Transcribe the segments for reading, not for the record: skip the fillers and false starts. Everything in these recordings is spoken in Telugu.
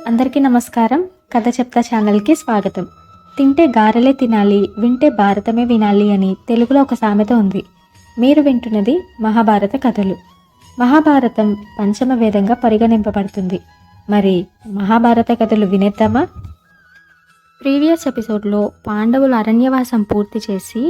అందరికీ నమస్కారం. కథ చెప్తా ఛానల్కి స్వాగతం. తింటే గారెలే తినాలి, వింటే భారతమే వినాలి అని తెలుగులో ఒక సామెత ఉంది. మీరు వింటున్నది మహాభారత కథలు. మహాభారతం పంచమ వేదంగా పరిగణింపబడుతుంది. మరి మహాభారత కథలు వినేద్దామా? ప్రీవియస్ ఎపిసోడ్లో పాండవులు అరణ్యవాసం పూర్తి చేసి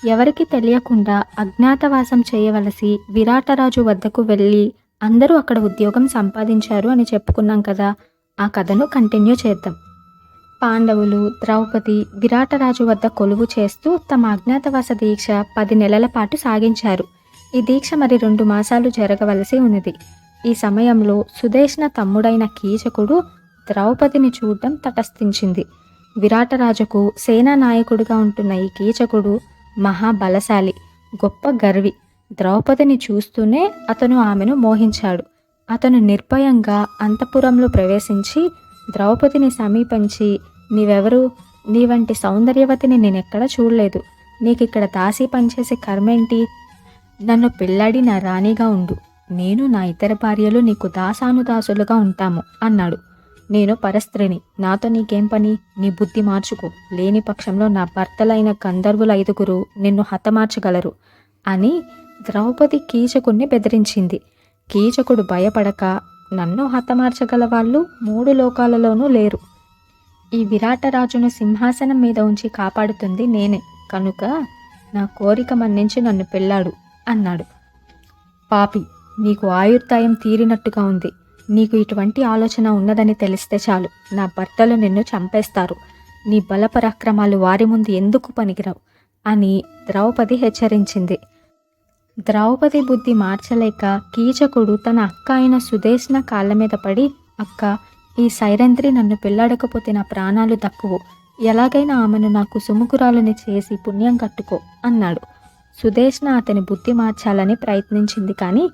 ఎవరికి తెలియకుండా అజ్ఞాతవాసం చేయవలసి విరాటరాజు వద్దకు వెళ్ళి అందరూ అక్కడ ఉద్యోగం సంపాదించారు అని చెప్పుకున్నాం కదా. ఆ కథను కంటిన్యూ చేద్దాం. పాండవులు, ద్రౌపది విరాటరాజు వద్ద కొలువు చేస్తూ తమ అజ్ఞాతవాస దీక్ష 10 నెలల పాటు సాగించారు. ఈ దీక్ష మరి 2 మాసాలు జరగవలసి ఉన్నది. ఈ సమయంలో సుదేష్ణ తమ్ముడైన కీచకుడు ద్రౌపదిని చూడటం తటస్థించింది. విరాటరాజుకు సేనా నాయకుడిగా ఉంటున్న ఈ కీచకుడు మహాబలశాలి, గొప్ప గర్వి. ద్రౌపదిని చూస్తూనే అతను ఆమెను మోహించాడు. అతను నిర్భయంగా అంతఃపురంలో ప్రవేశించి ద్రౌపదిని సమీపించి, నీవెవరు? నీ వంటి సౌందర్యవతిని నేనెక్కడా చూడలేదు. నీకిక్కడ దాసి పనిచేసే కర్మేంటి? నన్ను పెళ్ళాడి నా రాణిగా ఉండు. నేను నా ఇతర భార్యలు నీకు దాసానుదాసులుగా ఉంటాము అన్నాడు. నేను పరస్త్రిని, నాతో నీకేం పని? నీ బుద్ధి మార్చుకో. లేని పక్షంలో నా భర్తలైన గంధర్వుల 5 నిన్ను హతమార్చగలరు అని ద్రౌపది కీచకుణ్ణి బెదిరించింది. కీచకుడు భయపడక, నన్ను హతమార్చగల వాళ్ళు 3 లోకాలలోనూ లేరు. ఈ విరాటరాజును సింహాసనం మీద ఉంచి కాపాడుతుంది నేనే, కనుక నా కోరిక మన్నించి నన్ను పెళ్ళాడు అన్నాడు. పాపి, నీకు ఆయుర్దాయం తీరినట్టుగా ఉంది. నీకు ఇటువంటి ఆలోచన ఉన్నదని తెలిస్తే చాలు, నా భర్తలు నిన్ను చంపేస్తారు. నీ బలపరాక్రమాలు వారి ముందు ఎందుకు పనికిరావు అని ద్రౌపది హెచ్చరించింది. ద్రౌపది బుద్ధి మార్చలేక కీచకుడు తన అక్క అయిన సుదేష్ణ కాళ్ళ మీద పడి, అక్క, ఈ సైరంధ్రి నన్ను పెళ్ళాడకపోతే నా ప్రాణాలు దక్కువు. ఎలాగైనా ఆమెను నాకు సుముఖురాలని చేసి పుణ్యం కట్టుకో అన్నాడు. సుదేష్ణ అతని బుద్ధి మార్చాలని ప్రయత్నించింది, కానీ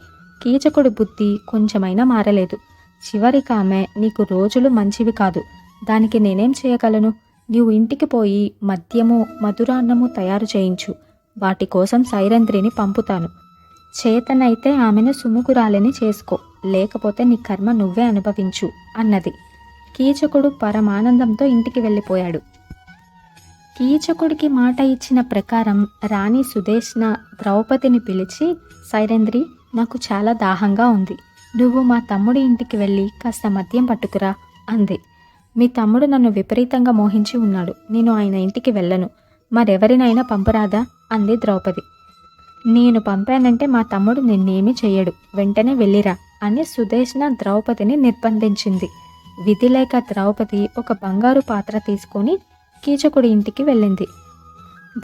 కీచకుడి బుద్ధి కొంచెమైనా మారలేదు. చివరికి ఆమె, నీకు రోజులు మంచివి కాదు, దానికి నేనేం చేయగలను? నీవు ఇంటికి పోయి మద్యము, మధురాన్నము తయారు చేయించు. వాటి కోసం సైరంధ్రిని పంపుతాను. చేతనైతే ఆమెను సుముఖురాలని చేసుకో, లేకపోతే నీ కర్మ నువ్వే అనుభవించు అన్నది. కీచకుడు పరమానందంతో ఇంటికి వెళ్ళిపోయాడు. కీచకుడికి మాట ఇచ్చిన ప్రకారం రాణి సుదేష్ణ ద్రౌపదిని పిలిచి, సైరంధ్రి, నాకు చాలా దాహంగా ఉంది. నువ్వు మా తమ్ముడి ఇంటికి వెళ్ళి కాస్త మద్యం పట్టుకురా అంది. మీ తమ్ముడు నన్ను విపరీతంగా మోహించి ఉన్నాడు. నేను ఆయన ఇంటికి వెళ్ళను. మరెవరినైనా పంపరాదా అంది ద్రౌపది. నేను పంపానంటే మా తమ్ముడు నిన్నేమీ చెయ్యడు. వెంటనే వెళ్ళిరా అని సుదేష్ణ ద్రౌపదిని నిర్బంధించింది. విధి లేక ద్రౌపది ఒక బంగారు పాత్ర తీసుకొని కీచకుడి ఇంటికి వెళ్ళింది.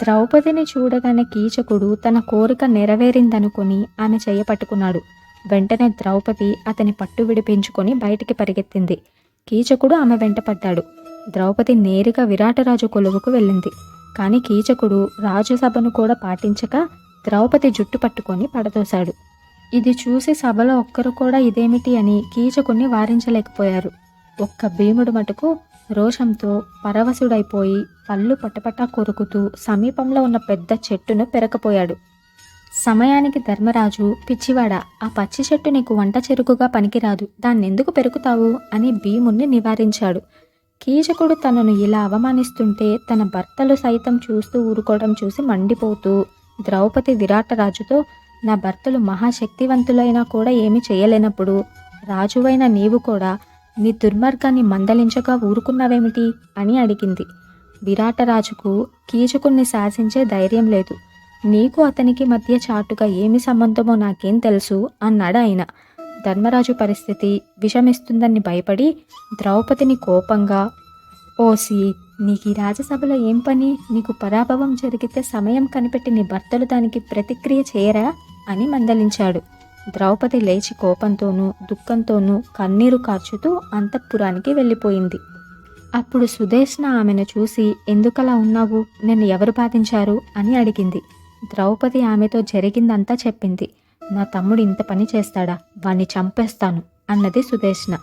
ద్రౌపదిని చూడగానే కీచకుడు తన కోరిక నెరవేరిందనుకొని ఆమె చెయ్య పట్టుకున్నాడు. వెంటనే ద్రౌపది అతని పట్టు విడిపించుకొని బయటికి పరిగెత్తింది. కీచకుడు ఆమె వెంట పడ్డాడు. ద్రౌపది నేరుగా విరాటరాజు కొలువుకు వెళ్ళింది. కానీ కీచకుడు రాజసభను కూడా పాటించక ద్రౌపది జుట్టు పట్టుకొని పడదోశాడు. ఇది చూసి సభలో ఒక్కరు కూడా ఇదేమిటి అని కీచకుణ్ణి వారించలేకపోయారు. ఒక్క భీముడు మటుకు రోషంతో పరవశుడైపోయి పళ్ళు పటపటా కొరుకుతూ సమీపంలో ఉన్న పెద్ద చెట్టును పెరకపోయాడు. సమయానికి ధర్మరాజు, పిచ్చివాడా, ఆ పచ్చి చెట్టు నీకు వంట చెరుకుగా పనికిరాదు, దాన్నెందుకు పెరుకుతావు అని భీముణ్ణి నివారించాడు. కీచకుడు తనను ఇలా అవమానిస్తుంటే తన భర్తలు సైతం చూస్తూ ఊరుకోవడం చూసి మండిపోతూ ద్రౌపది విరాటరాజుతో, నా భర్తలు మహాశక్తివంతులైనా కూడా ఏమీ చేయలేనప్పుడు రాజువైన నీవు కూడా నీ దుర్మార్గాన్ని మందలించగా ఊరుకున్నావేమిటి అని అడిగింది. విరాటరాజుకు కీచకుణ్ణి శాసించే ధైర్యం లేదు. నీకు అతనికి మధ్య చాటుగా ఏమి సంబంధమో నాకేం తెలుసు అన్నాడు ఆయన. ధర్మరాజు పరిస్థితి విషమిస్తుందని భయపడి ద్రౌపదిని కోపంగా, ఓసి, నీకు ఈ రాజసభలో ఏం పని? నీకు పరాభవం జరిగితే సమయం కనిపెట్టి నీ భర్తలు దానికి ప్రతిక్రియ చేయరా అని మందలించాడు. ద్రౌపది లేచి కోపంతోనూ దుఃఖంతోనూ కన్నీరు కార్చుతూ అంతఃపురానికి వెళ్ళిపోయింది. అప్పుడు సుదేష్ణ ఆమెను చూసి, ఎందుకలా ఉన్నావు? నిన్ను ఎవరు బాధించారు అని అడిగింది. ద్రౌపది ఆమెతో జరిగిందంతా చెప్పింది. నా తమ్ముడు ఇంత పని చేస్తాడా? వాణ్ణి చంపేస్తాను అన్నది సుదేష్ణ.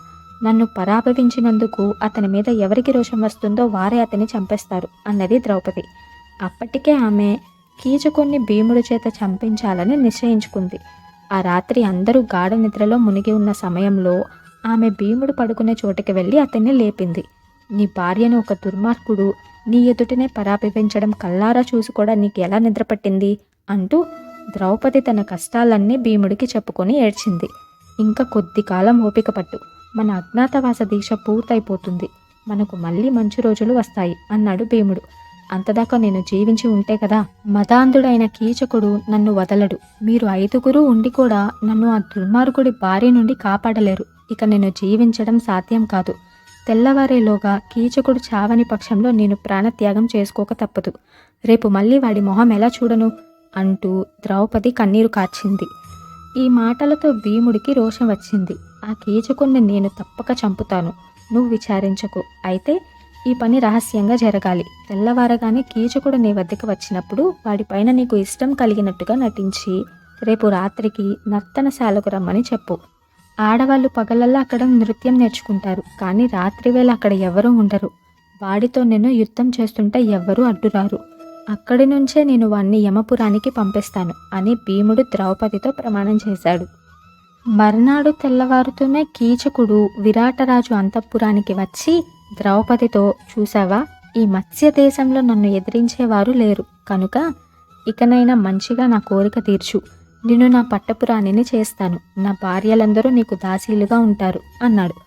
నన్ను పరాభవించినందుకు అతని మీద ఎవరికి రోషం వస్తుందో వారే అతన్ని చంపేస్తారు అన్నది ద్రౌపది. అప్పటికే ఆమె కీచకుణ్ణి భీముడి చేత చంపించాలని నిశ్చయించుకుంది. ఆ రాత్రి అందరూ గాఢ నిద్రలో మునిగి ఉన్న సమయంలో ఆమె భీముడు పడుకునే చోటుకి వెళ్ళి అతన్ని లేపింది. నీ భార్యను ఒక దుర్మార్గుడు నీ ఎదుటనే పరాపిపించడం కల్లారా చూసి కూడా నీకు ఎలా నిద్రపట్టింది అంటూ ద్రౌపది తన కష్టాలన్నీ భీముడికి చెప్పుకొని ఏడ్చింది. ఇంకా కొద్ది కాలం ఓపిక పట్టు, మన అజ్ఞాతవాస దీక్ష పూర్తయిపోతుంది, మనకు మళ్ళీ మంచి రోజులు వస్తాయి అన్నాడు భీముడు. అంతదాకా నేను జీవించి ఉంటే కదా. మదాంధుడైన కీచకుడు నన్ను వదలడు. మీరు 5గురు ఉండి కూడా నన్ను ఆ దుర్మార్గుడి బారి నుండి కాపాడలేరు. ఇక నేను జీవించడం సాధ్యం కాదు. తెల్లవారేలోగా కీచకుడు చావని పక్షంలో నేను ప్రాణత్యాగం చేసుకోక తప్పదు. రేపు మళ్ళీ వాడి మొహం ఎలా చూడను అంటూ ద్రౌపది కన్నీరు కార్చింది. ఈ మాటలతో భీముడికి రోషం వచ్చింది. ఆ కీచకుడిని నేను తప్పక చంపుతాను, నువ్వు విచారించకు. అయితే ఈ పని రహస్యంగా జరగాలి. తెల్లవారగానే కీచకుడు నీ వద్దకు వచ్చినప్పుడు వాడిపైన నీకు ఇష్టం కలిగినట్టుగా నటించి రేపు రాత్రికి నర్తనశాలకు రమ్మని చెప్పు. ఆడవాళ్ళు పగలల్లా అక్కడ నృత్యం నేర్చుకుంటారు, కానీ రాత్రివేళ అక్కడ ఎవరూ ఉండరు. వాడితో నేను యుద్ధం చేస్తుంటే ఎవ్వరూ అడ్డురారు. అక్కడి నుంచే నేను వాణ్ణి యమపురానికి పంపిస్తాను అని భీముడు ద్రౌపదితో ప్రమాణం చేశాడు. మర్నాడు తెల్లవారుతూనే కీచకుడు విరాటరాజు అంతఃపురానికి వచ్చి ద్రౌపదితో, చూసావా, ఈ మత్స్య దేశంలో నన్ను ఎదిరించేవారు లేరు, కనుక ఇకనైనా మంచిగా నా కోరిక తీర్చు, నిన్ను నా పట్టపురాణిని చేస్తాను, నా భార్యలందరూ నీకు దాసీలుగా ఉంటారు అన్నాడు.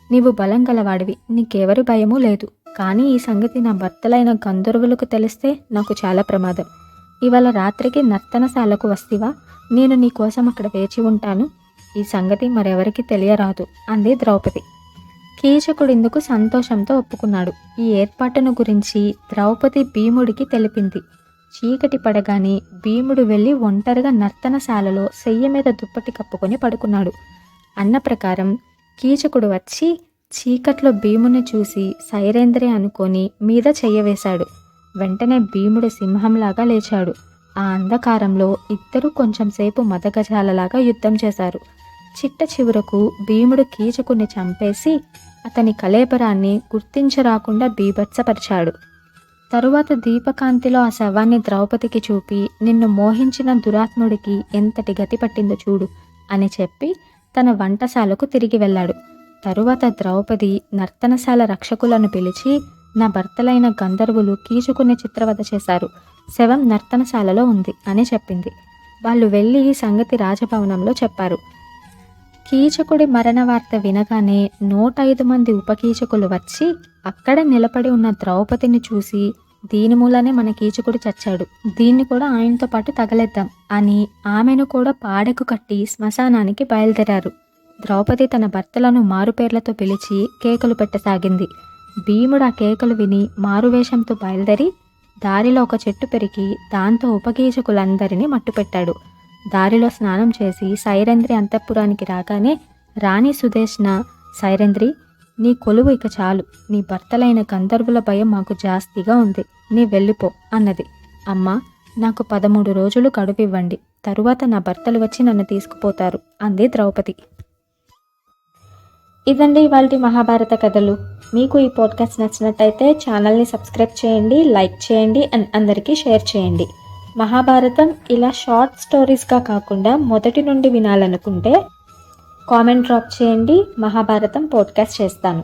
నీవు బలం గలవాడివి, నీకెవరి భయమూ లేదు. కానీ ఈ సంగతి నా భర్తలైన గంధర్వులకు తెలిస్తే నాకు చాలా ప్రమాదం. ఇవాళ రాత్రికి నర్తనశాలకు వస్తీవా, నేను నీ కోసం అక్కడ వేచి ఉంటాను. ఈ సంగతి మరెవరికి తెలియరాదు అంది ద్రౌపది. కీచకుడు ఇందుకు సంతోషంతో ఒప్పుకున్నాడు. ఈ ఏర్పాటును గురించి ద్రౌపది భీముడికి తెలిపింది. చీకటి పడగానే భీముడు వెళ్ళి ఒంటరిగా నర్తనశాలలో శయ్య మీద దుప్పటి కప్పుకొని పడుకున్నాడు. అన్న ప్రకారం కీచకుడు వచ్చి చీకట్లో భీముని చూసి సైరేంద్రే అనుకొని మీద చెయ్యవేశాడు. వెంటనే భీముడు సింహంలాగా లేచాడు. ఆ అంధకారంలో ఇద్దరూ కొంచెంసేపు మదగజాలలాగా యుద్ధం చేశారు. చిట్ట చివరకు భీముడు కీచకుని చంపేసి అతని కళేబరాన్ని గుర్తించరాకుండా బీభత్సపరిచాడు. తరువాత దీపకాంతిలో ఆ శవాన్ని ద్రౌపదికి చూపి, నిన్ను మోహించిన దురాత్ముడికి ఎంతటి గతి పట్టిందో చూడు అని చెప్పి తన వంటశాలకు తిరిగి వెళ్ళాడు. తరువాత ద్రౌపది నర్తనశాల రక్షకులను పిలిచి, నా భర్తలైన గంధర్వులు కీచుకుని చిత్రవధ చేశారు, శవం నర్తనశాలలో ఉంది అని చెప్పింది. వాళ్ళు వెళ్ళి ఈ సంగతి రాజభవనంలో చెప్పారు. కీచకుడి మరణ వార్త వినగానే 105 మంది ఉపకీచకులు వచ్చి అక్కడ నిలబడి ఉన్న ద్రౌపదిని చూసి, దీని మూలనే మన కీచకుడు చచ్చాడు, దీన్ని కూడా ఆయనతో పాటు తగలేద్దాం అని ఆమెను కూడా పాడెకు కట్టి శ్మశానానికి బయలుదేరారు. ద్రౌపది తన భర్తలను మారుపేర్లతో పిలిచి కేకలు పెట్టసాగింది. భీముడు ఆ కేకలు విని మారువేషంతో బయలుదేరి దారిలో ఒక చెట్టు పెరికి దాంతో ఉపకీచకులందరినీ మట్టుపెట్టాడు. దారిలో స్నానం చేసి సైరేంద్రి అంతఃపురానికి రాగానే రాణి సుదేష్ణ, సైరేంద్రి, నీ కొలువు ఇక చాలు, నీ భర్తలైన గంధర్వుల భయం మాకు జాస్తిగా ఉంది, నీ వెళ్ళిపో అన్నది. అమ్మా, నాకు 13 రోజులు గడువివ్వండి, తరువాత నా భర్తలు వచ్చి నన్ను తీసుకుపోతారు అంది ద్రౌపది. ఇదండి ఇవాల్టి మహాభారత కథలు. మీకు ఈ పాడ్కాస్ట్ నచ్చినట్టయితే ఛానల్ని సబ్స్క్రైబ్ చేయండి, లైక్ చేయండి అండ్ అందరికీ షేర్ చేయండి. మహాభారతం ఇలా షార్ట్ స్టోరీస్గా కాకుండా మొదటి నుండి వినాలనుకుంటే కామెంట్ డ్రాప్ చేయండి, మహాభారతం పాడ్కాస్ట్ చేస్తాను.